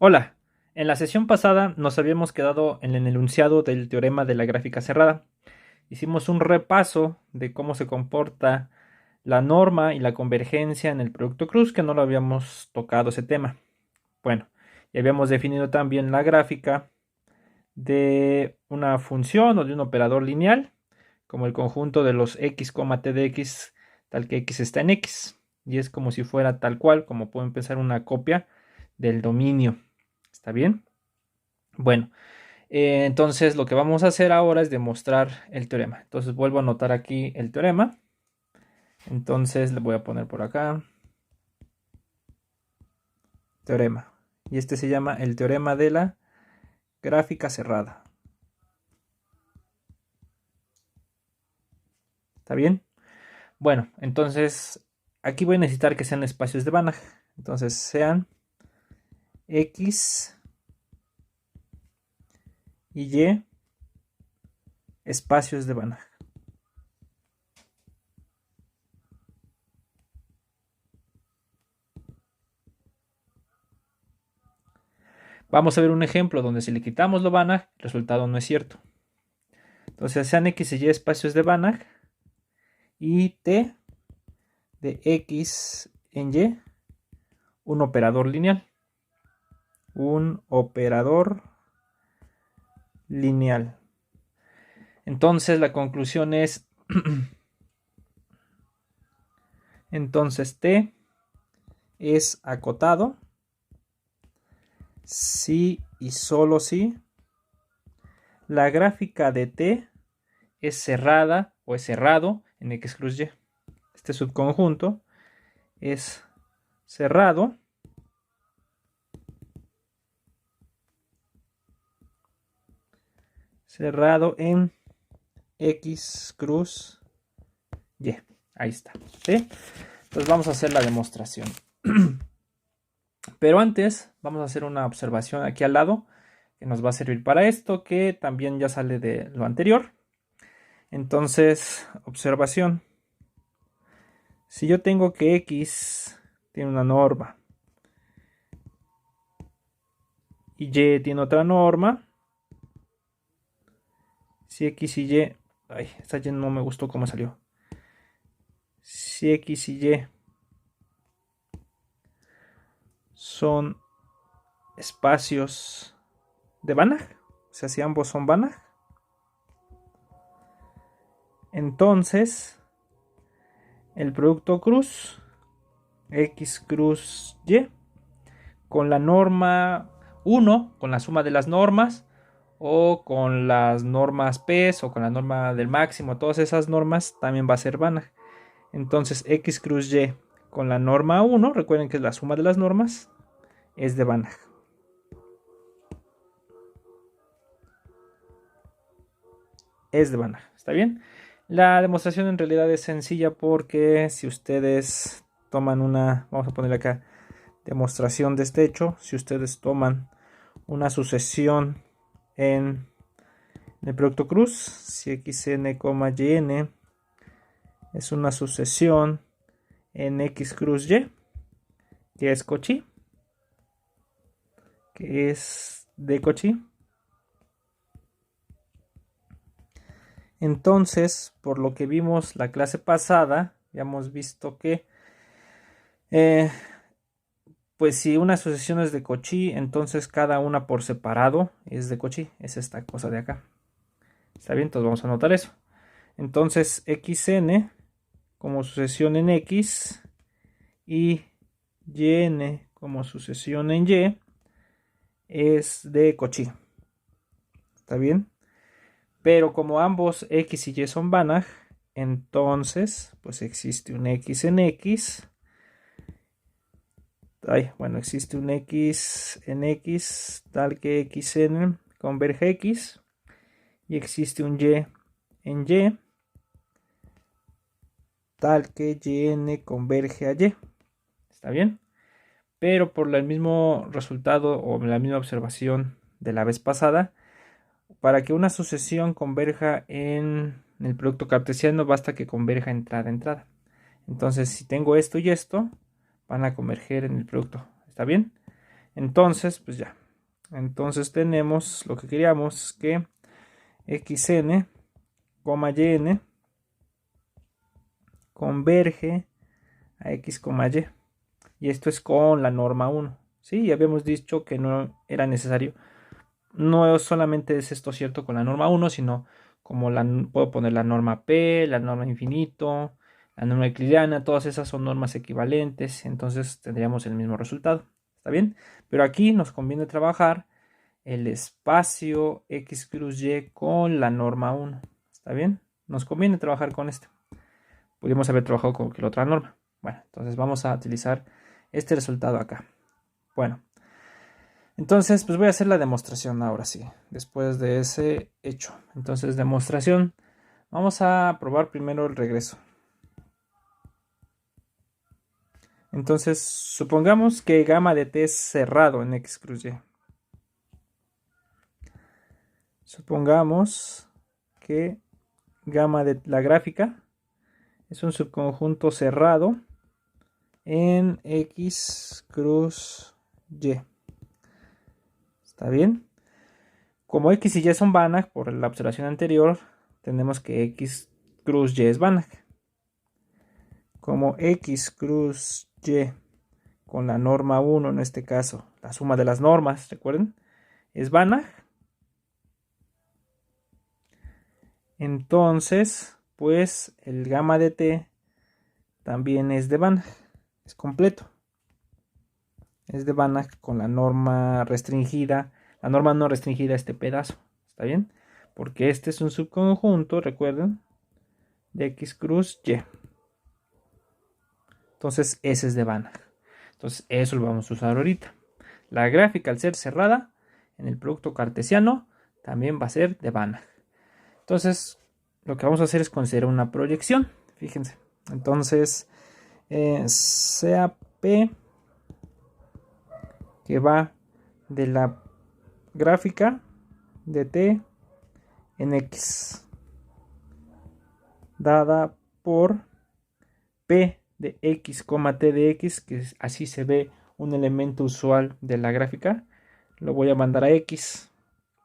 Hola, en la sesión pasada nos habíamos quedado en el enunciado del teorema de la gráfica cerrada. Hicimos un repaso de cómo se comporta la norma y la convergencia en el producto cruz, que no lo habíamos tocado ese tema. Bueno, y habíamos definido también la gráfica de una función o de un operador lineal, como el conjunto de los x, t de x, tal que x está en x. Y es como si fuera tal cual, como pueden pensar, una copia del dominio. ¿Está bien? Bueno, entonces lo que vamos a hacer ahora es demostrar el teorema. Entonces vuelvo a anotar aquí el teorema. Entonces le voy a poner por acá teorema. Y este se llama el teorema de la gráfica cerrada. ¿Está bien? Bueno, entonces aquí voy a necesitar que sean espacios de Banach. Entonces sean X y Y espacios de Banach. Vamos a ver un ejemplo donde si le quitamos lo Banach, el resultado no es cierto. Entonces sean X y Y espacios de Banach y T de X en Y un operador lineal. Un operador lineal. Entonces la conclusión es entonces T es acotado si y solo si la gráfica de T es cerrada o es cerrado en X cruz Y. Este subconjunto es cerrado en X cruz Y. Ahí está. ¿Sí? Entonces vamos a hacer la demostración. Pero antes vamos a hacer una observación aquí al lado que nos va a servir para esto, que también ya sale de lo anterior. Entonces, observación. Si yo tengo que X tiene una norma y Y tiene otra norma, si X y Y, ay, esta Y no me gustó cómo salió. Si X y Y son espacios de Banach, o sea, si ambos son Banach, entonces el producto cruz X cruz Y con la norma 1, con la suma de las normas, o con las normas P o con la norma del máximo, todas esas normas también va a ser Banach. Entonces X cruz Y con la norma 1, recuerden que es la suma de las normas, es de Banach. Es de Banach, ¿está bien? La demostración en realidad es sencilla porque si ustedes toman una, vamos a ponerle acá, demostración de este hecho, si ustedes toman una sucesión en el producto cruz, si xn, yn es una sucesión en x cruz y, que es Cauchy, que es de Cauchy. Entonces, por lo que vimos la clase pasada, ya hemos visto que pues si una sucesión es de Cauchy, entonces cada una por separado es de Cauchy, es esta cosa de acá. ¿Está bien? Entonces vamos a anotar eso. Entonces xn como sucesión en x y yn como sucesión en y es de Cauchy. ¿Está bien? Pero como ambos x y y son Banach, entonces pues existe un x en x. Bueno, existe un x en x tal que xn converge a x y existe un y en y tal que yn converge a y. ¿Está bien? Pero por el mismo resultado o la misma observación de la vez pasada, para que una sucesión converja en el producto cartesiano basta que converja entrada a entrada. Entonces si tengo esto y esto, van a converger en el producto. ¿Está bien? Entonces, pues ya. Entonces tenemos lo que queríamos, que xn, yn converge a x, y. Y esto es con la norma 1. Sí, ya habíamos dicho que no era necesario. No solamente es esto cierto con la norma 1, sino como puedo poner la norma P, la norma infinito, la norma euclidiana, todas esas son normas equivalentes, entonces tendríamos el mismo resultado. ¿Está bien? Pero aquí nos conviene trabajar el espacio x cruz y con la norma 1. ¿Está bien? Nos conviene trabajar con este. Pudimos haber trabajado con la otra norma. Bueno, entonces vamos a utilizar este resultado acá. Bueno, entonces pues voy a hacer la demostración ahora sí, después de ese hecho. Entonces, demostración. Vamos a probar primero el regreso. Entonces, supongamos que gamma de t es cerrado en x cruz y. Supongamos que gamma de la gráfica es un subconjunto cerrado en x cruz y. ¿Está bien? Como x y y son Banach, por la observación anterior, tenemos que x cruz y es Banach. Como x cruz y con la norma 1, en este caso, la suma de las normas, recuerden, es Banach. Entonces, pues el gamma de t también es de Banach, es completo. Es de Banach con la norma restringida, la norma no restringida a este pedazo, ¿está bien? Porque este es un subconjunto, recuerden, de x cruz y. Entonces ese es de Banach. Entonces eso lo vamos a usar ahorita. La gráfica, al ser cerrada en el producto cartesiano, también va a ser de Banach. Entonces lo que vamos a hacer es considerar una proyección. Fíjense. Entonces sea P que va de la gráfica de t en x, dada por P de x, t de x, que así se ve un elemento usual de la gráfica. Lo voy a mandar a x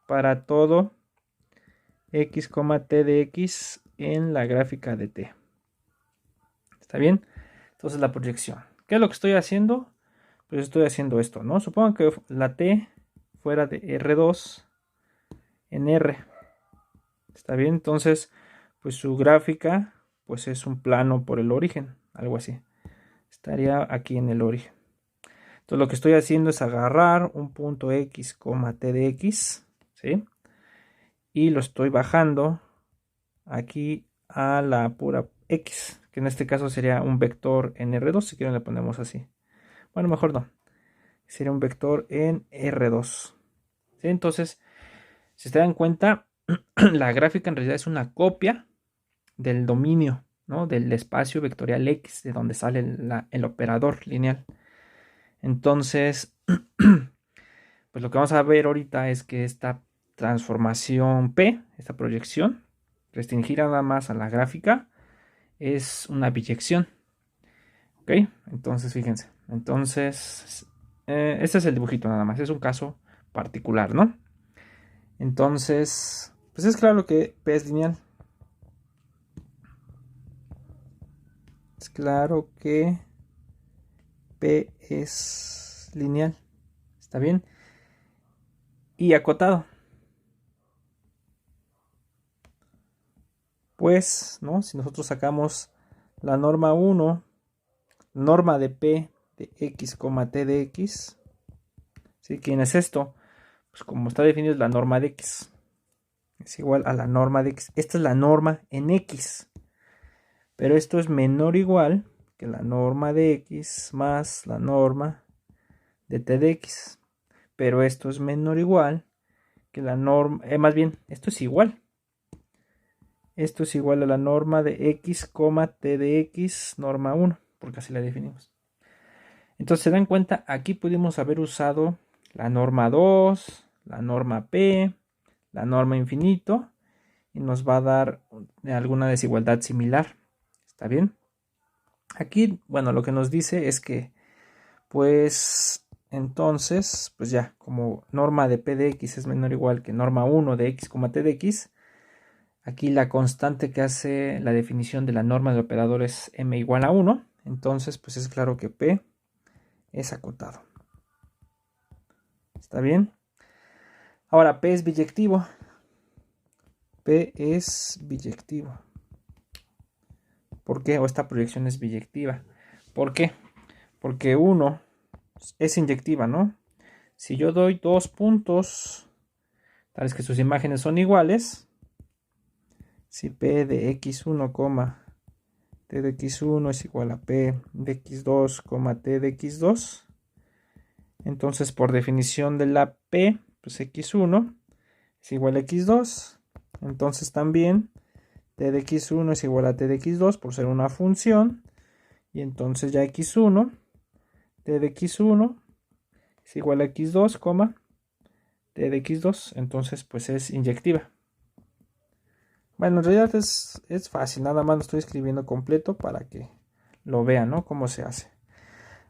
para todo x, t de x en la gráfica de t. ¿Está bien? Entonces la proyección. ¿Qué es lo que estoy haciendo? Pues estoy haciendo esto, ¿no? Supongo que la t fuera de R2 en R. ¿Está bien? Entonces, pues su gráfica pues es un plano por el origen, algo así. Estaría aquí en el origen. Entonces lo que estoy haciendo es agarrar un punto x, t de x, ¿sí? Y lo estoy bajando aquí a la pura x, que en este caso sería un vector en R2, si quieren le ponemos así. Bueno, mejor no. Sería un vector en R2. ¿Sí? Entonces, si se dan cuenta, la gráfica en realidad es una copia del dominio, ¿no? Del espacio vectorial X, de donde sale el operador lineal. Entonces, pues lo que vamos a ver ahorita es que esta transformación P, esta proyección, restringida nada más a la gráfica, es una biyección. ¿Ok? Entonces, fíjense. Entonces, este es el dibujito nada más, es un caso particular, ¿no? Entonces, pues es claro que P es lineal. Es claro que P es lineal. ¿Está bien? Y acotado. Pues, ¿no? Si nosotros sacamos la norma 1, norma de P de x, t de x, ¿sí? ¿Quién es esto? Pues como está definido es la norma de x. Es igual a la norma de x. Esta es la norma en x. Pero esto es menor o igual que la norma de x más la norma de t de x. Pero esto es menor o igual que la norma, más bien, esto es igual. Esto es igual a la norma de x, t de x, norma 1, porque así la definimos. Entonces, se dan cuenta, aquí pudimos haber usado la norma 2, la norma P, la norma infinito, y nos va a dar alguna desigualdad similar. ¿Está bien? Aquí, bueno, lo que nos dice es que, pues, entonces, pues ya, como norma de P de X es menor o igual que norma 1 de X, T de X, aquí la constante que hace la definición de la norma del operador es M igual a 1. Entonces, pues es claro que P es acotado. ¿Está bien? Ahora, P es biyectivo. P es biyectivo. ¿Por qué? O esta proyección es biyectiva. ¿Por qué? Porque 1 es inyectiva, ¿no? Si yo doy dos puntos, tales que sus imágenes son iguales, si P de x1, T de x1 es igual a P de x2, T de x2, entonces por definición de la P, pues x1 es igual a x2, entonces también T de x1 es igual a T de x2 por ser una función, y entonces ya x1, T de x1 es igual a x2, T de x2, entonces pues es inyectiva. Bueno, en realidad es fácil, nada más lo estoy escribiendo completo para que lo vean, ¿no? Cómo se hace.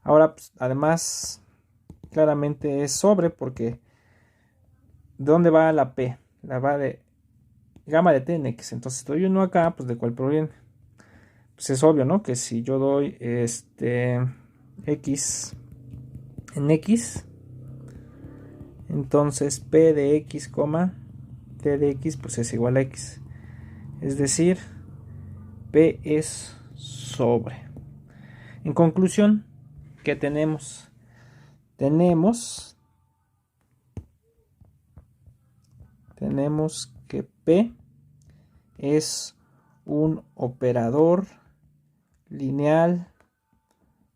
Ahora, pues, además, claramente es sobre porque ¿de dónde va la P? La va de gamma de T en X. Entonces, si doy uno acá, pues ¿de cuál proviene? Pues es obvio, ¿no? Que si yo doy X en X, entonces P de X, T de X, pues es igual a X. Es decir, P es sobre. En conclusión, ¿qué tenemos? Tenemos que P es un operador lineal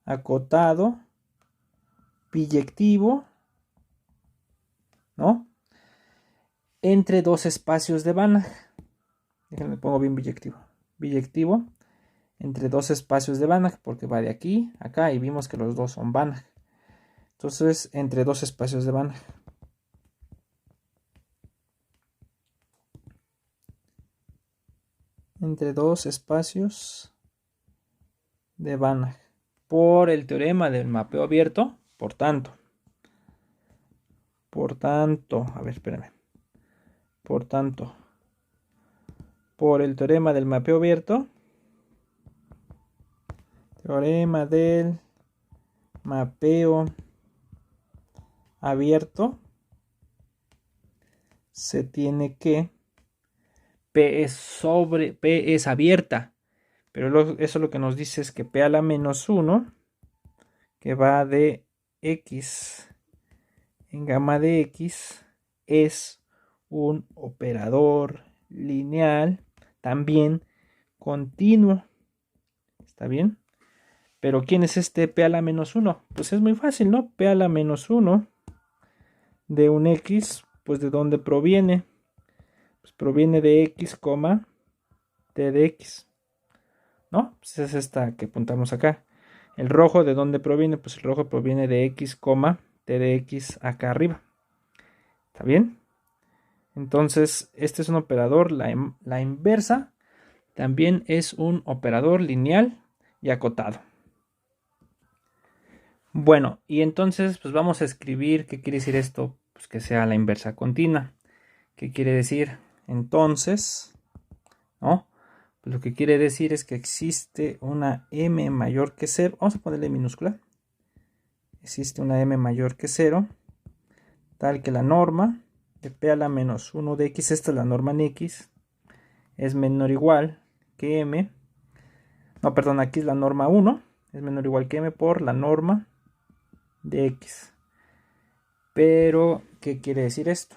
acotado biyectivo, ¿no? Entre dos espacios de Banach. Déjenme pongo bien biyectivo. Biyectivo entre dos espacios de Banach, porque va de aquí a acá y vimos que los dos son Banach. Entonces, entre dos espacios de Banach. Entre dos espacios de Banach. Por el teorema del mapeo abierto, por tanto, a ver, espérenme. Por tanto, por el teorema del mapeo abierto, teorema del mapeo abierto, se tiene que P es abierta, pero eso lo que nos dice es que P a la menos 1, que va de X en gamma de X, es un operador lineal también continuo. ¿Está bien? Pero ¿quién es este P a la menos 1? Pues es muy fácil, ¿no? P a la menos 1 de un X, pues ¿de dónde proviene? Pues proviene de X, T de X, ¿no? Pues es esta que apuntamos acá. El rojo, ¿de dónde proviene? Pues el rojo proviene de X, T de X acá arriba. ¿Está bien? Entonces, este es un operador, la inversa también es un operador lineal y acotado. Bueno, y entonces pues vamos a escribir qué quiere decir esto, pues que sea la inversa continua. ¿Qué quiere decir? Entonces, ¿no? Pues lo que quiere decir es que existe una m mayor que 0. Vamos a ponerle minúscula. Existe una m mayor que 0, tal que la norma de P a la menos 1 de X, esta es la norma en X, es menor o igual que M. No, perdón, aquí es la norma 1, es menor o igual que M por la norma de X. Pero, ¿qué quiere decir esto?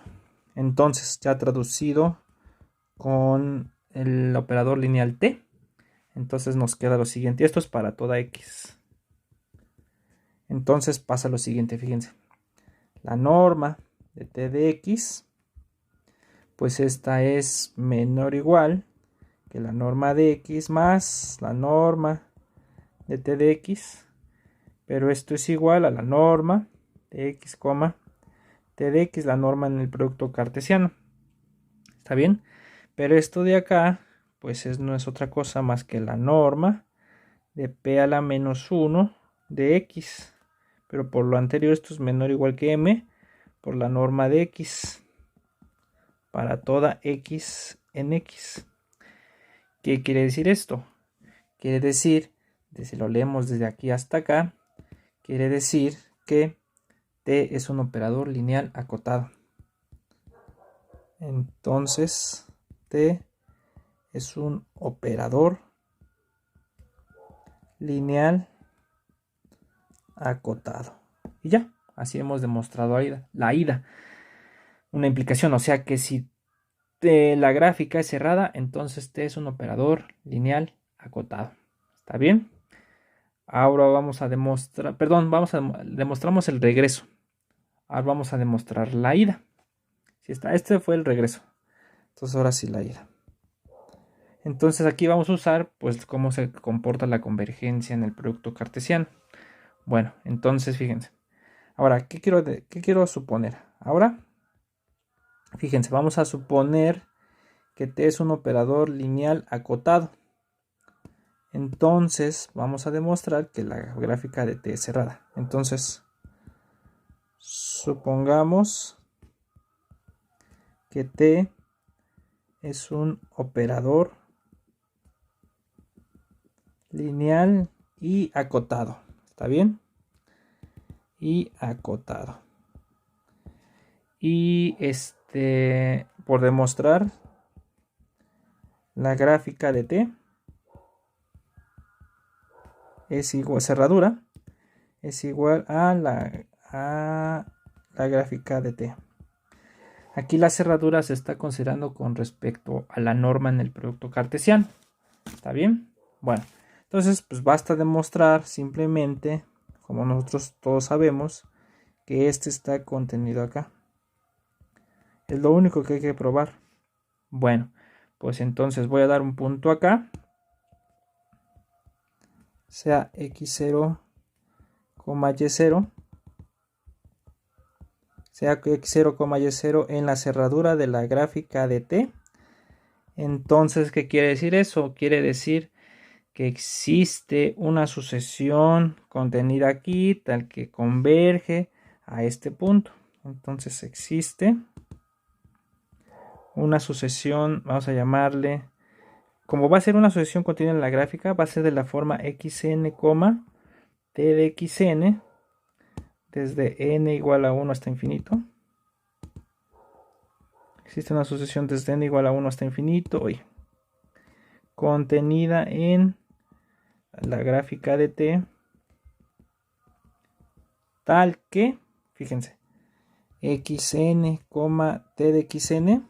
Entonces, ya traducido con el operador lineal T, entonces nos queda lo siguiente. Esto es para toda X. Entonces pasa lo siguiente, fíjense. La norma de T de X, pues esta es menor o igual que la norma de X más la norma de T de X. Pero esto es igual a la norma de X, T de X, la norma en el producto cartesiano. ¿Está bien? Pero esto de acá, pues no es otra cosa más que la norma de P a la menos 1 de X. pero por lo anterior esto es menor o igual que m por la norma de x para toda x en x. ¿Qué quiere decir esto? Quiere decir, si lo leemos desde aquí hasta acá, quiere decir que t es un operador lineal acotado. Entonces, t es un operador lineal acotado. Y ya, así hemos demostrado la ida. Una implicación, o sea que si la gráfica es cerrada, entonces t es un operador lineal acotado. ¿Está bien? Ahora vamos a demostrar, demostramos el regreso. Ahora vamos a demostrar la ida. Si está, este fue el regreso. Entonces ahora sí la ida. Entonces aquí vamos a usar pues cómo se comporta la convergencia en el producto cartesiano. Bueno, entonces fíjense. Ahora, ¿qué quiero suponer? Ahora, fíjense, vamos a suponer que t es un operador lineal acotado. Entonces vamos a demostrar que la gráfica de t es cerrada. Entonces, supongamos que t es un operador lineal y acotado. ¿Está bien? Y acotado. Y por demostrar la gráfica de t es igual, cerradura es igual a la gráfica de t. Aquí la cerradura se está considerando con respecto a la norma en el producto cartesiano. ¿Está bien? Bueno, entonces pues basta demostrar simplemente, como nosotros todos sabemos, que este está contenido acá. Es lo único que hay que probar. Bueno, pues entonces voy a dar un punto acá, sea x0, y0, sea x0, y0 en la cerradura de la gráfica de t. Entonces, ¿qué quiere decir eso? Quiere decir que existe una sucesión contenida aquí, tal que converge a este punto. Entonces existe una sucesión, vamos a llamarle, como va a ser una sucesión contenida en la gráfica, va a ser de la forma xn, t de xn, desde n igual a 1 hasta infinito. Existe una sucesión desde n igual a 1 hasta infinito, contenida en la gráfica de t, tal que, fíjense, xn, t de xn,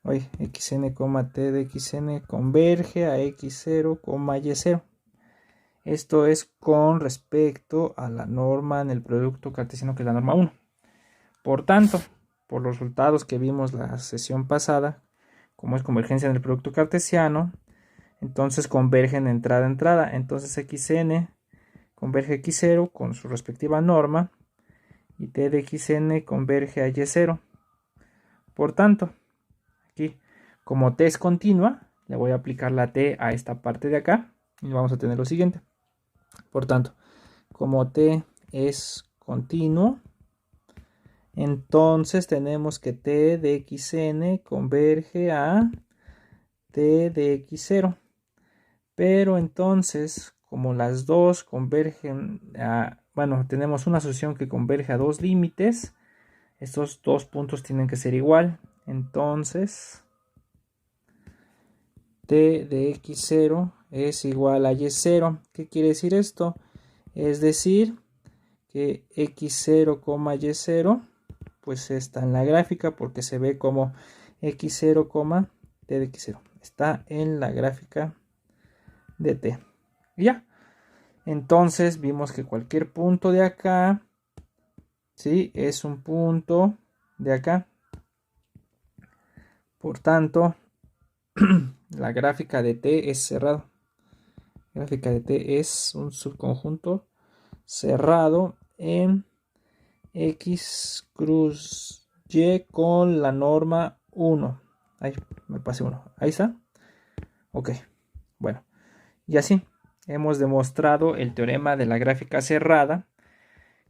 xn, t de xn converge a x0, y0. Esto es con respecto a la norma en el producto cartesiano, que es la norma 1. Por tanto, por los resultados que vimos la sesión pasada, como es convergencia en el producto cartesiano, entonces convergen entrada a entrada. Entonces xn converge a x0 con su respectiva norma y t de xn converge a y0. Por tanto, aquí, como t es continua, le voy a aplicar la t a esta parte de acá y vamos a tener lo siguiente. Por tanto, como t es continuo, entonces tenemos que t de xn converge a t de x0. Pero entonces, como las dos convergen tenemos una sucesión que converge a dos límites, estos dos puntos tienen que ser igual. Entonces, t de x0 es igual a y0. ¿Qué quiere decir esto? Es decir, que x0, y0, pues está en la gráfica porque se ve como x0, t de x0. Está en la gráfica de t. Y ya. Entonces vimos que cualquier punto de acá, ¿sí?, es un punto de acá. Por tanto, la gráfica de t es cerrado. La gráfica de t es un subconjunto cerrado en x cruz y con la norma 1. Ahí me pasé 1. Ahí está. Ok. Bueno. Y así. hemos demostrado el teorema de la gráfica cerrada,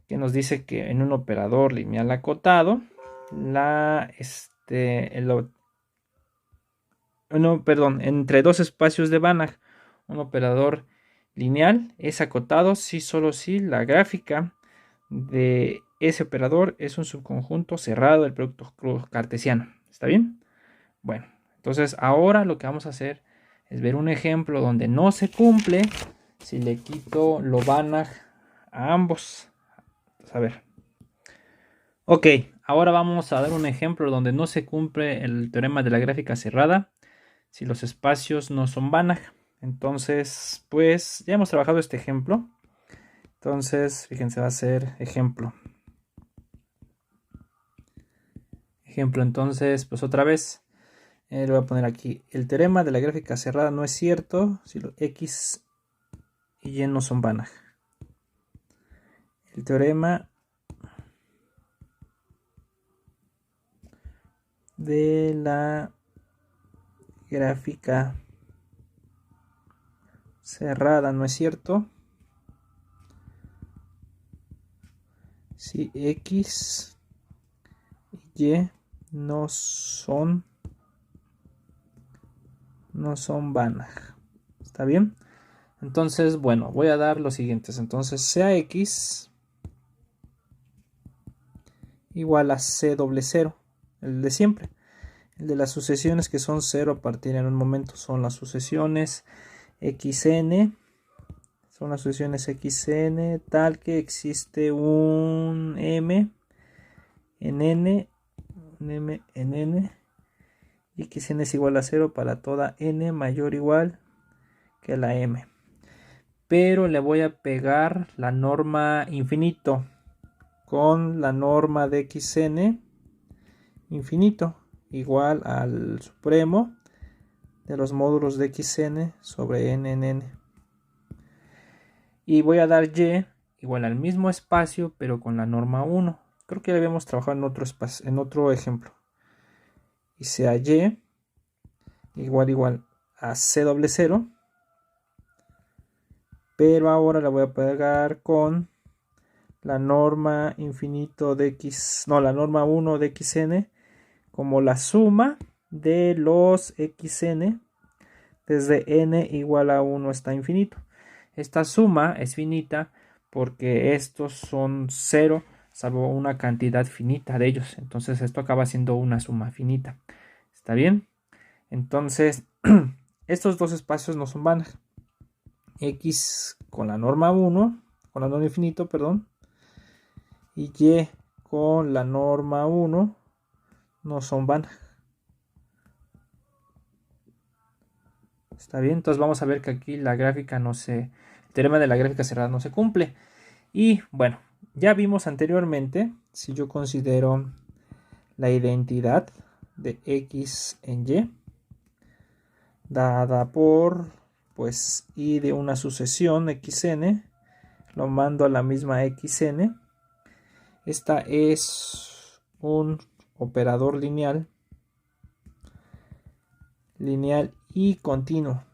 que nos dice que en un operador lineal acotado, entre dos espacios de Banach, un operador lineal es acotado si solo si la gráfica de ese operador es un subconjunto cerrado del producto cartesiano. ¿Está bien? Bueno, entonces ahora lo que vamos a hacer es ver un ejemplo donde no se cumple si le quito lo Banach a ambos. A ver. Ok, ahora vamos a dar un ejemplo donde no se cumple el teorema de la gráfica cerrada si los espacios no son Banach. Entonces, pues ya hemos trabajado este ejemplo. Entonces, fíjense, va a ser ejemplo. Ejemplo, entonces, pues otra vez, le voy a poner aquí. El teorema de la gráfica cerrada no es cierto si los X y Y no son Banach. El teorema de la gráfica cerrada no es cierto si X y Y no son Banach. ¿Está bien? Entonces, bueno, voy a dar los siguientes. Entonces, sea X igual a C doble cero, el de siempre. El de las sucesiones que son 0 a partir en un momento son las sucesiones xn. Son las sucesiones xn tal que existe un m en n, un m en n, y xn es igual a 0 para toda n mayor o igual que la m. Pero le voy a pegar la norma infinito con la norma de xn infinito igual al supremo de los módulos de xn sobre n en n. Y voy a dar y igual al mismo espacio, pero con la norma 1. Creo que ya habíamos trabajado en otro ejemplo. Y sea y igual a c doble cero. Pero ahora la voy a pegar con la norma infinito de la norma 1 de xn como la suma de los xn desde n igual a 1 hasta infinito. Esta suma es finita porque estos son 0 salvo una cantidad finita de ellos. Entonces esto acaba siendo una suma finita. ¿Está bien? Entonces estos dos espacios no son Banach. X con la norma 1, con la norma infinito, perdón, y Y con la norma 1 no son Banach. Está bien, entonces vamos a ver que aquí la gráfica el teorema de la gráfica cerrada no se cumple. Y bueno, ya vimos anteriormente, si yo considero la identidad de X en Y, dada por, pues, Y de una sucesión xn, lo mando a la misma xn. Esta es un operador lineal y continuo.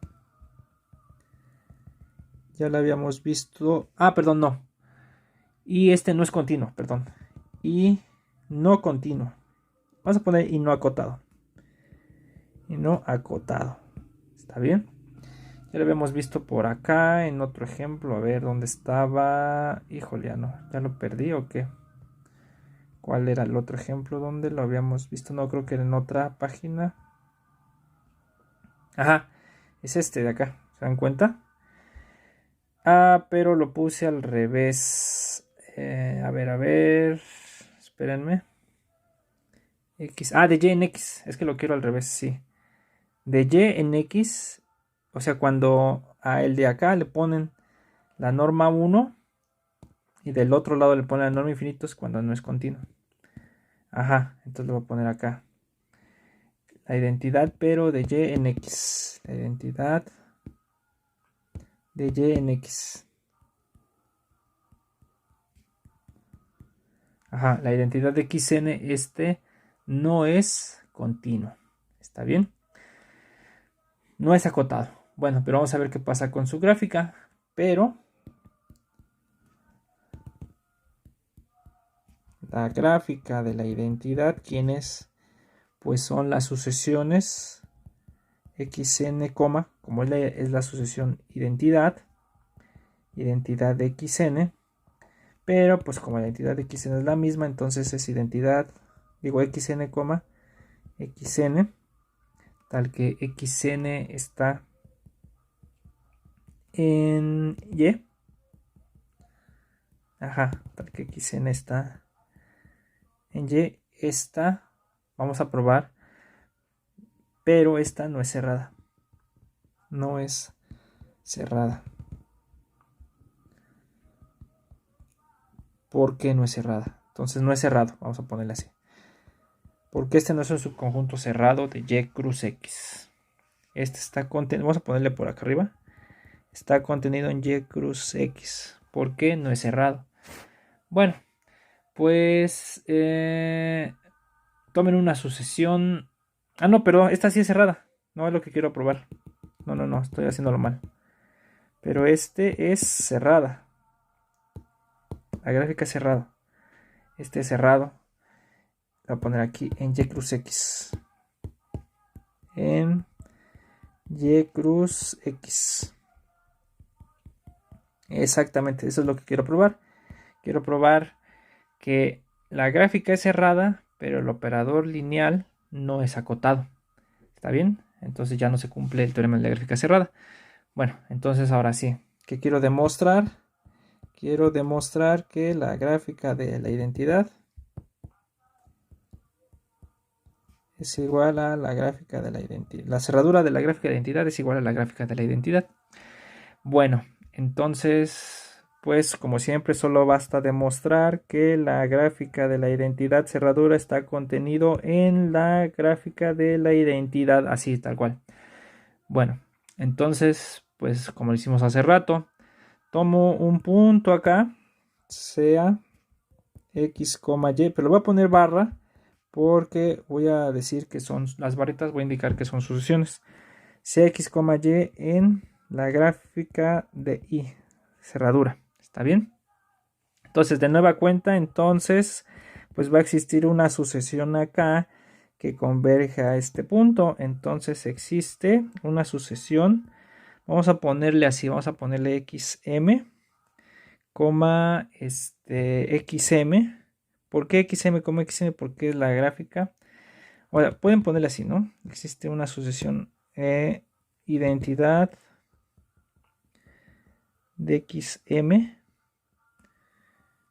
Ya lo habíamos visto. Perdón, no. Y este no es continuo, perdón. Y no continuo. Vamos a poner y no acotado. Y no acotado. ¿Está bien? Ya lo habíamos visto por acá en otro ejemplo. A ver dónde estaba. Híjole, ya lo perdí o qué. ¿Cuál era el otro ejemplo? ¿Dónde lo habíamos visto? No, creo que era en otra página. Ajá, es este de acá. ¿Se dan cuenta? Pero lo puse al revés. A ver. Espérenme. X. De Y en X. Es que lo quiero al revés, sí. De Y en X. O sea, cuando a el de acá le ponen la norma 1 y del otro lado le ponen la norma infinito es cuando no es continuo. Ajá, entonces lo voy a poner acá. La identidad, pero de Y en X. La identidad de Y en X. Ajá, la identidad de xn no es continuo. ¿Está bien? No es acotado. Bueno, pero vamos a ver qué pasa con su gráfica. pero la gráfica de la identidad, ¿quiénes? Pues son las sucesiones xn, como es la sucesión identidad de xn, pero pues como la identidad de xn es la misma, entonces es identidad, digo xn, xn, tal que xn está en y, tal que xn está en y, esta vamos a probar, pero esta no es cerrada, ¿Por qué no es cerrada? Entonces no es cerrado, vamos a ponerle así. Porque este no es un subconjunto cerrado de y cruz x. Este está contenido, vamos a ponerle por acá arriba. Está contenido en y cruz x. ¿Por qué no es cerrado? Bueno, pues tomen una sucesión. Ah, no, perdón, esta sí es cerrada. No es lo que quiero probar. No, estoy haciéndolo mal. Pero este es cerrada. La gráfica es cerrada. Este es cerrado. Voy a poner aquí en y cruz x. En y cruz x. Exactamente, eso es lo que quiero probar. Quiero probar que la gráfica es cerrada, pero el operador lineal no es acotado. ¿Está bien? Entonces ya no se cumple el teorema de la gráfica cerrada. Bueno, entonces ahora sí. ¿Qué quiero demostrar? Quiero demostrar que la gráfica de la identidad es igual a la gráfica de la identidad. La cerradura de la gráfica de identidad es igual a la gráfica de la identidad. Bueno, entonces, pues como siempre, solo basta demostrar que la gráfica de la identidad cerradura está contenido en la gráfica de la identidad, así tal cual. Bueno, entonces, pues como lo hicimos hace rato, tomo un punto acá, sea x, y, pero lo voy a poner barra porque voy a decir que son las barritas, voy a indicar que son sucesiones. Sea x, y en la gráfica de y, cerradura. ¿Está bien? Entonces, de nueva cuenta, entonces, pues va a existir una sucesión acá que converge a este punto. Entonces existe una sucesión. Vamos a ponerle así, vamos a ponerle xm, xm. ¿Por qué xm, xm? Porque es la gráfica. Ahora, pueden ponerle así, ¿no? Existe una sucesión identidad de xm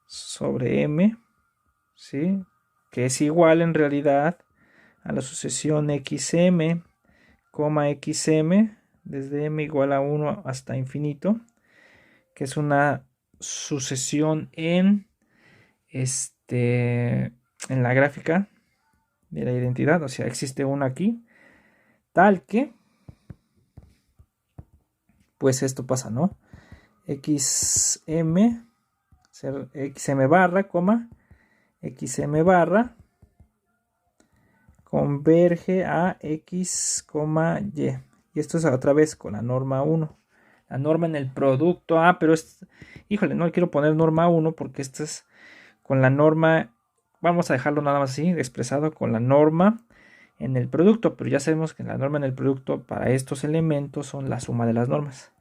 sobre m, ¿sí? Que es igual en realidad a la sucesión xm, xm, desde m igual a 1 hasta infinito, que es una sucesión en la gráfica de la identidad, o sea, existe una aquí, tal que, pues esto pasa, ¿no? xm, xm barra, xm barra, converge a x, y. Y esto es otra vez con la norma 1. La norma en el producto. Pero híjole, no quiero poner norma 1 porque esto es con la norma. Vamos a dejarlo nada más así, expresado con la norma en el producto. Pero ya sabemos que la norma en el producto para estos elementos son la suma de las normas.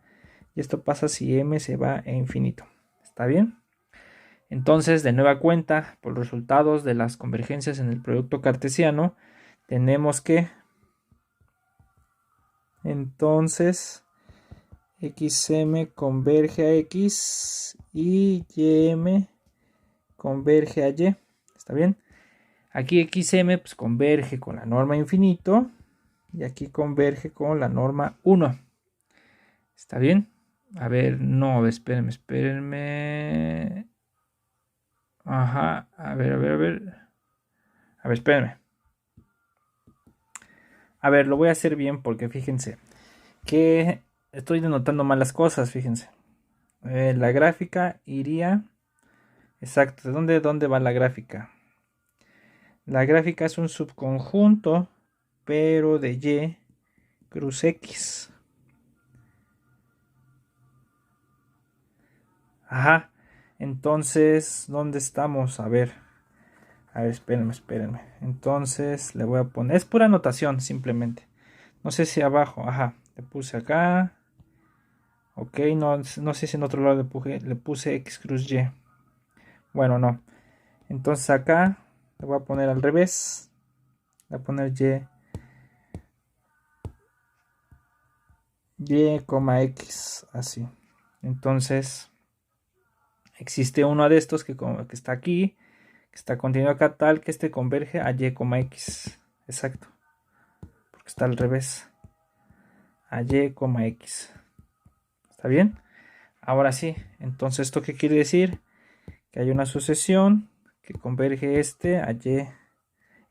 Y esto pasa si m se va a infinito. ¿Está bien? Entonces, de nueva cuenta, por los resultados de las convergencias en el producto cartesiano, tenemos que, entonces, xm converge a x y ym converge a y. ¿Está bien? Aquí xm pues converge con la norma infinito y aquí converge con la norma 1. ¿Está bien? A ver, no, espérenme. Ajá, a ver. A ver, espérenme. A ver, lo voy a hacer bien porque fíjense que estoy denotando mal las cosas, fíjense. La gráfica iría... Exacto, ¿de dónde va la gráfica? La gráfica es un subconjunto, pero de y, cruz x. Ajá. Entonces, ¿dónde estamos? A ver, espérenme. Entonces, le voy a poner, es pura anotación simplemente. No sé si abajo, ajá, le puse acá. Ok, no sé si en otro lado le puse X cruz Y. Bueno, no. Entonces acá le voy a poner al revés. Le voy a poner Y, X, así. Entonces, existe uno de estos que está aquí, que está contenido acá tal que este converge a Y, X. Exacto. Porque está al revés. A Y, X. ¿Está bien? Ahora sí. Entonces, ¿esto qué quiere decir? Que hay una sucesión que converge a Y.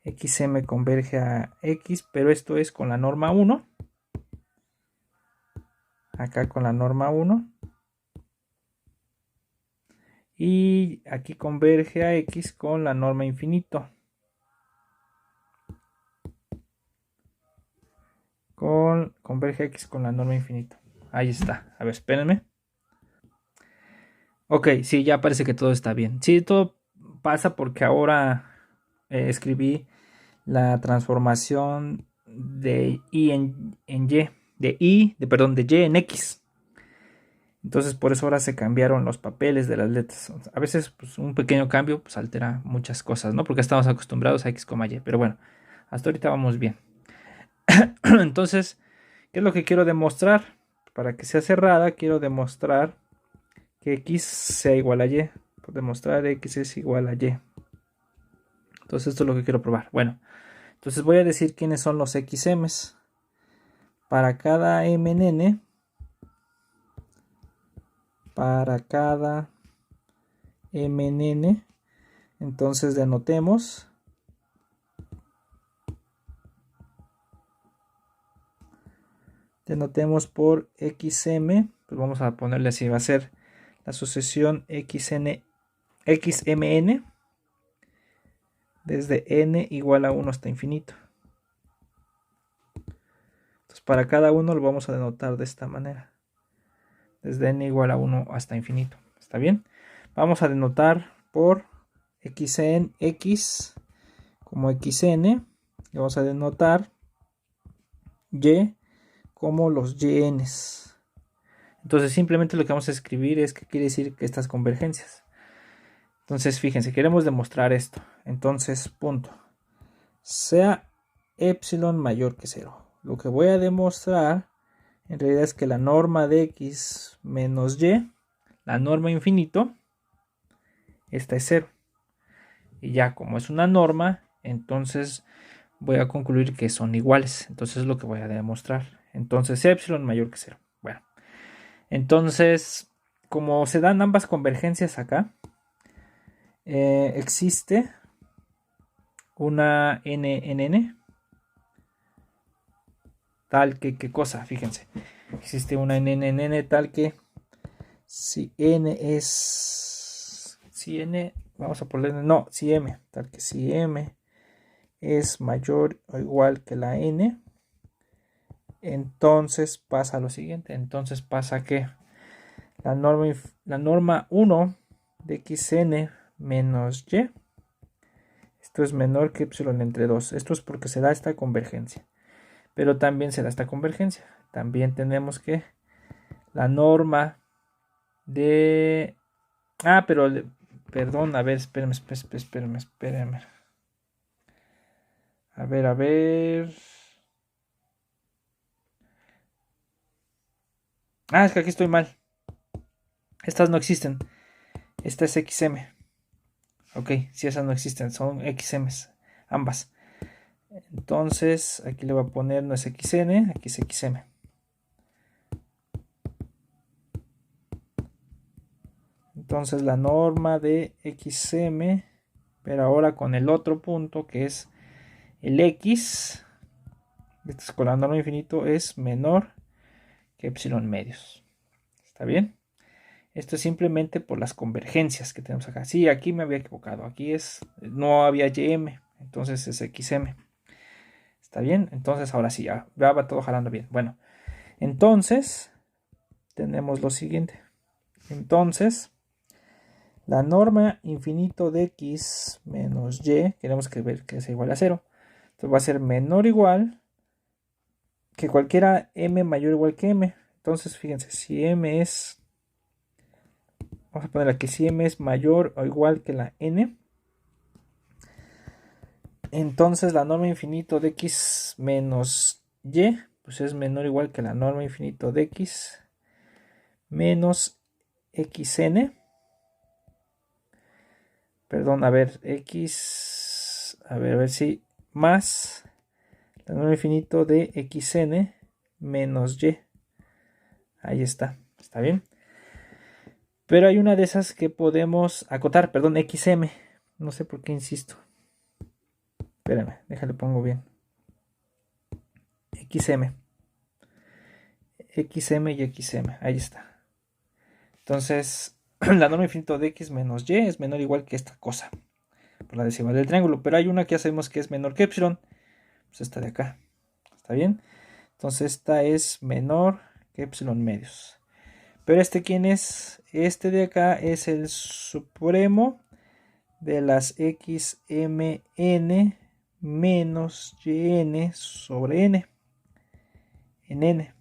XM converge a X, pero esto es con la norma 1. Acá con la norma 1. Y aquí converge a X con la norma infinito. Converge a X con la norma infinito. Ahí está. A ver, espérenme. Ok, sí, ya parece que todo está bien. Sí, todo pasa porque ahora escribí la transformación de Y en Y. De Y en X. Entonces por eso ahora se cambiaron los papeles de las letras. A veces pues, un pequeño cambio pues, altera muchas cosas, ¿no? Porque estamos acostumbrados a X, Y. Pero bueno, hasta ahorita vamos bien. Entonces, ¿qué es lo que quiero demostrar? Para que sea cerrada, quiero demostrar que X sea igual a Y. Por demostrar X es igual a Y. Entonces esto es lo que quiero probar. Bueno, entonces voy a decir quiénes son los XMs. Para cada MN, para cada MN, entonces denotemos por XM, pues vamos a ponerle así, va a ser la sucesión XMN desde n igual a 1 hasta infinito. Entonces para cada uno lo vamos a denotar de esta manera, desde n igual a 1 hasta infinito. ¿Está bien? Vamos a denotar por X como XN, y vamos a denotar Y como los YNs. Entonces simplemente lo que vamos a escribir es qué quiere decir que estas convergencias. Entonces fíjense, queremos demostrar esto. Entonces, punto. Sea epsilon mayor que 0. Lo que voy a demostrar en realidad es que la norma de X menos Y, la norma infinito, esta es 0. Y ya como es una norma, entonces voy a concluir que son iguales. Entonces es lo que voy a demostrar. Entonces epsilon mayor que 0. Bueno, entonces como se dan ambas convergencias acá, existe una n tal que, ¿qué cosa? Fíjense, existe una n tal que si vamos a ponerle, no, si m, tal que si m es mayor o igual que la n, entonces pasa lo siguiente, entonces pasa que la norma 1 de xn menos y, esto es menor que epsilon entre 2, esto es porque se da esta convergencia, pero también se da esta convergencia, también tenemos que la norma de, pero perdón, a ver, espérenme. A ver. Es que aquí estoy mal. Estas no existen. Esta es XM. Ok, si esas no existen, son XMs. Ambas. Entonces, aquí le voy a poner, no es XN, aquí es XM. Entonces, la norma de XM, pero ahora con el otro punto que es el X, con la norma infinito, es menor que epsilon medios. ¿Está bien? Esto es simplemente por las convergencias que tenemos acá. Sí, aquí me había equivocado. Aquí no había YM, entonces es XM. ¿Está bien? Entonces ahora sí, ya va todo jalando bien. Bueno, entonces tenemos lo siguiente. Entonces, La norma infinito de x menos y, queremos ver que sea igual a 0. Entonces va a ser menor o igual que cualquiera m mayor o igual que m. Entonces fíjense, si m es, vamos a poner aquí, si m es mayor o igual que la n, entonces la norma infinito de x menos y, pues es menor o igual que la norma infinito de x menos xn. Perdón, a ver, x, a ver si, más la norma infinito de xn menos y. Ahí está, ¿está bien? Pero hay una de esas que podemos acotar, perdón, xm. No sé por qué insisto. Espérame, déjale pongo bien. xm. xm y xm, ahí está. Entonces, la norma infinito de x menos y es menor o igual que esta cosa, por la desigual del triángulo. Pero hay una que ya sabemos que es menor que epsilon, pues esta de acá. ¿Está bien? Entonces esta es menor que epsilon medios. Pero este, ¿quién es? Este de acá es el supremo de las xmn menos yn sobre n. En n.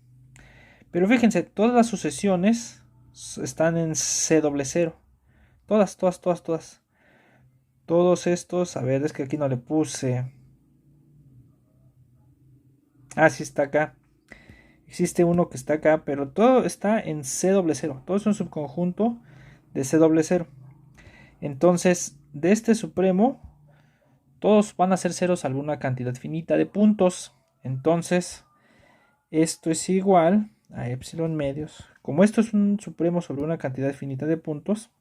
Pero fíjense, todas las sucesiones están en C00. Todas. Todos estos, a ver, es que aquí no le puse. Ah, sí está acá. Existe uno que está acá, pero todo está en C00. Todo es un subconjunto de C00. Entonces, de este supremo, todos van a ser ceros a alguna cantidad finita de puntos. Entonces, esto es igual a epsilon medios. Como esto es un supremo sobre una cantidad finita de puntos,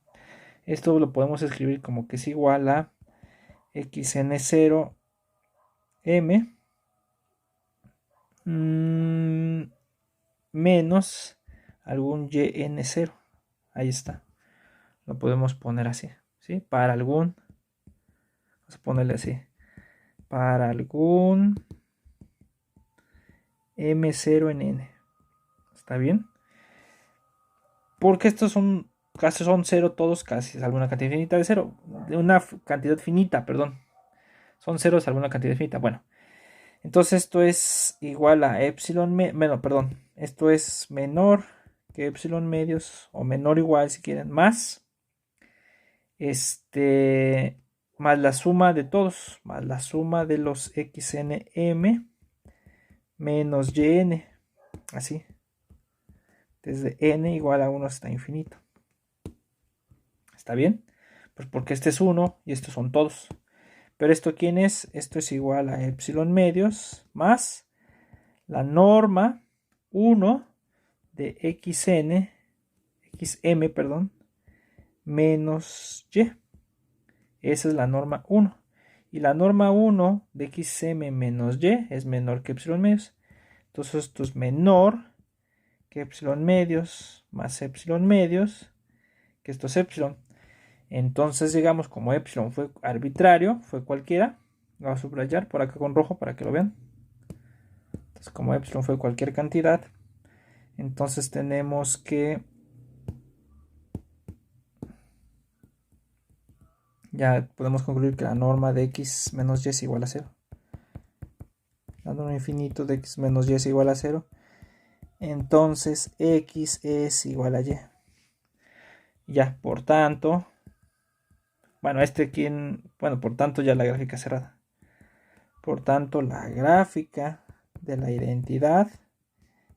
esto lo podemos escribir como que es igual a xn0 m menos algún yn0. Ahí está. Lo podemos poner así, ¿sí? Para algún, vamos a ponerle así, para algún m0 en n. ¿Está bien? Porque estos son casi son cero todos, casi es alguna cantidad finita de cero. De una cantidad finita, perdón. Son ceros alguna cantidad finita. Bueno, entonces esto es igual a epsilon, perdón. Esto es menor que epsilon medios, o menor o igual si quieren, más más la suma de todos, más la suma de los xnm menos yn, así, desde n igual a 1 hasta infinito. ¿Está bien? Pues porque este es 1 y estos son todos. Pero esto, ¿quién es? Esto es igual a epsilon medios más la norma 1 de xm, perdón, menos y. Esa es la norma 1. Y la norma 1 de xm menos y es menor que epsilon medios. Entonces esto es menor que epsilon medios más epsilon medios, que esto es epsilon. Entonces, digamos, como epsilon fue arbitrario, fue cualquiera, lo voy a subrayar por acá con rojo para que lo vean. Entonces, como epsilon fue cualquier cantidad, entonces tenemos que ya podemos concluir que la norma de x menos y es igual a 0. La norma infinito de x menos y es igual a 0. Entonces x es igual a y. Ya, por tanto, bueno, por tanto ya la gráfica cerrada. Por tanto, la gráfica de la identidad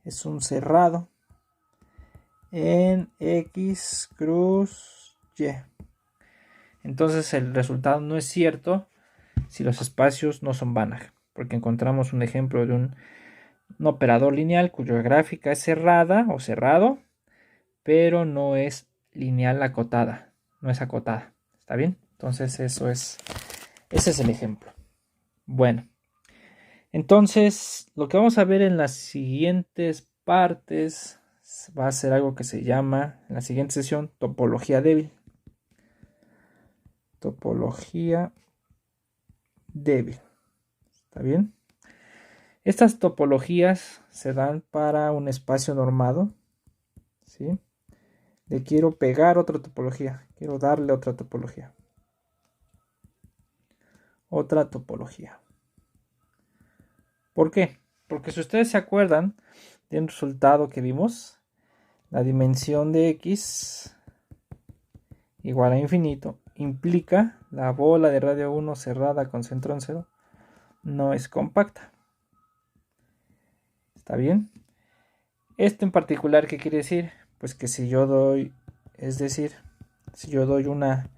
es un cerrado en x cruz y. Entonces el resultado no es cierto si los espacios no son Banach, porque encontramos un ejemplo de un operador lineal cuya gráfica es cerrada o cerrado, pero no es lineal acotada, no es acotada. ¿Está bien? Entonces ese es el ejemplo. Bueno, entonces lo que vamos a ver en las siguientes partes va a ser algo que se llama, en la siguiente sesión, topología débil. Topología débil. ¿Está bien? Estas topologías se dan para un espacio normado, ¿sí? Le quiero pegar otra topología. Quiero darle otra topología. Otra topología. ¿Por qué? Porque si ustedes se acuerdan de un resultado que vimos, la dimensión de X igual a infinito implica la bola de radio 1 cerrada con centro en 0 no es compacta. ¿Está bien? Esto en particular, ¿qué quiere decir? Pues que si yo doy, es decir, si yo doy una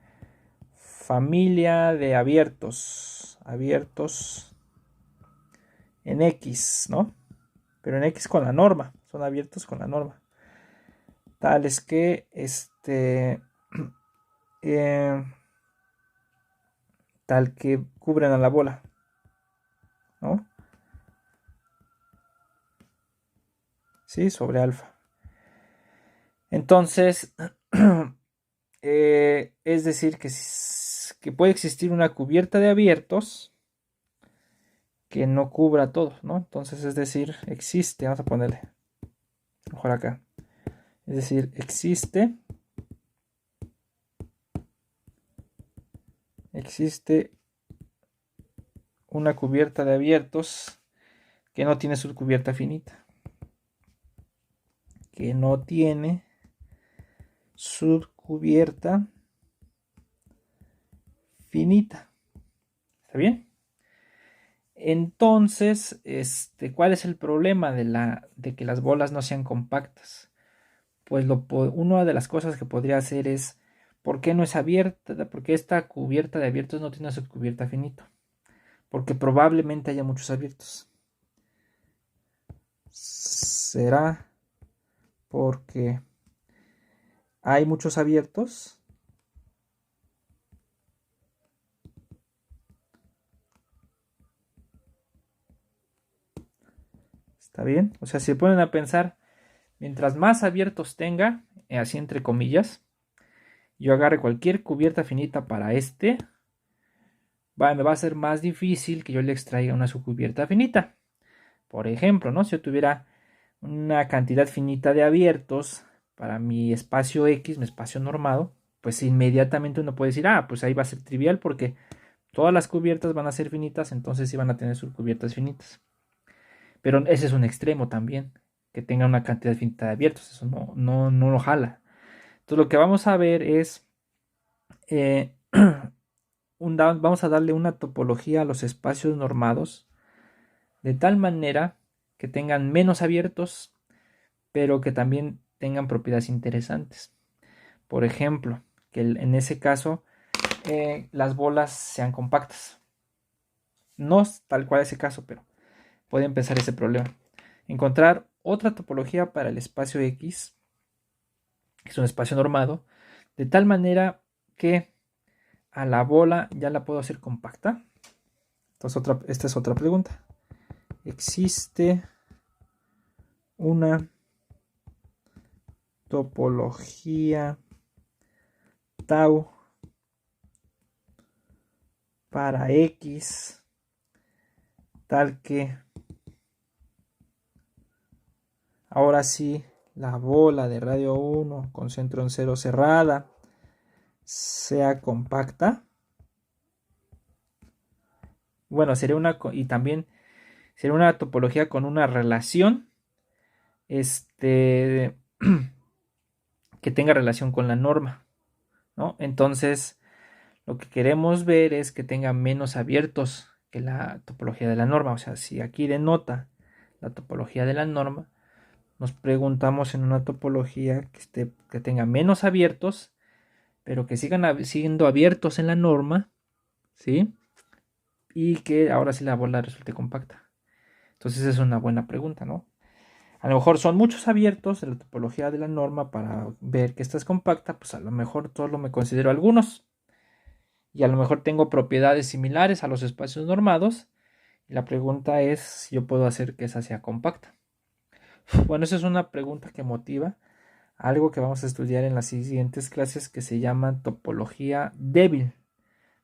familia de abiertos en X, ¿no? Pero en X con la norma, son abiertos con la norma. Tales que, tal que cubren a la bola, ¿no? Sí, sobre alfa. Entonces, es decir que puede existir una cubierta de abiertos que no cubra todo, ¿no? Entonces, es decir, existe, vamos a ponerle, mejor acá. Es decir, existe una cubierta de abiertos que no tiene subcubierta finita. Que no tiene subcubierta finita. ¿Está bien? Entonces, ¿cuál es el problema de que las bolas no sean compactas? Pues una de las cosas que podría hacer es, ¿por qué no es abierta? ¿Por qué esta cubierta de abiertos no tiene subcubierta finita? Porque probablemente haya muchos abiertos. ¿Será porque hay muchos abiertos? ¿Está bien? O sea, si se ponen a pensar, mientras más abiertos tenga, así entre comillas, yo agarre cualquier cubierta finita para me va a ser más difícil que yo le extraiga una subcubierta finita. Por ejemplo, ¿no? Si yo tuviera una cantidad finita de abiertos para mi espacio X, mi espacio normado, pues inmediatamente uno puede decir, pues ahí va a ser trivial porque todas las cubiertas van a ser finitas, entonces sí van a tener subcubiertas finitas. Pero ese es un extremo también, que tenga una cantidad finita de abiertos, eso no lo jala. Entonces lo que vamos a ver es, vamos a darle una topología a los espacios normados, de tal manera que tengan menos abiertos, pero que también tengan propiedades interesantes. Por ejemplo, que en ese caso las bolas sean compactas. No es tal cual ese caso, pero puede empezar ese problema. Encontrar otra topología para el espacio X, que es un espacio normado, de tal manera que a la bola ya la puedo hacer compacta. Entonces esta es otra pregunta. ¿Existe una topología tau para X tal que ahora sí la bola de radio 1 con centro en 0 cerrada sea compacta? Bueno, y también sería una topología con una relación que tenga relación con la norma, ¿no? Entonces, lo que queremos ver es que tenga menos abiertos que la topología de la norma. O sea, si aquí denota la topología de la norma, nos preguntamos en una topología que tenga menos abiertos, pero que sigan siendo abiertos en la norma, ¿sí? Y que ahora sí la bola resulte compacta. Entonces es una buena pregunta, ¿no? A lo mejor son muchos abiertos en la topología de la norma para ver que esta es compacta, pues a lo mejor solo me considero algunos. Y a lo mejor tengo propiedades similares a los espacios normados. Y la pregunta es si yo puedo hacer que esa sea compacta. Bueno, esa es una pregunta que motiva algo que vamos a estudiar en las siguientes clases que se llama topología débil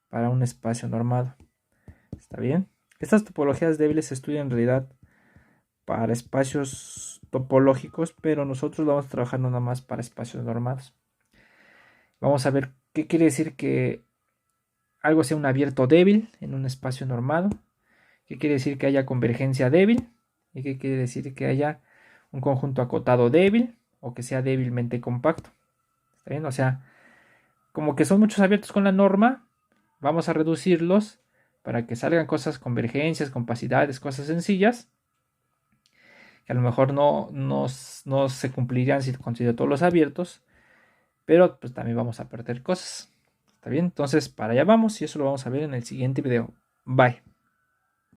para un espacio normado. ¿Está bien? Estas topologías débiles se estudian en realidad para espacios topológicos, pero nosotros vamos a trabajar nada más para espacios normados. Vamos a ver qué quiere decir que algo sea un abierto débil en un espacio normado, qué quiere decir que haya convergencia débil y qué quiere decir que haya un conjunto acotado débil o que sea débilmente compacto. ¿Está bien? O sea, como que son muchos abiertos con la norma, vamos a reducirlos para que salgan cosas, convergencias, compacidades, cosas sencillas, que a lo mejor no se cumplirían si considero todos los abiertos, pero pues también vamos a perder cosas. ¿Está bien? Entonces para allá vamos y eso lo vamos a ver en el siguiente video. Bye.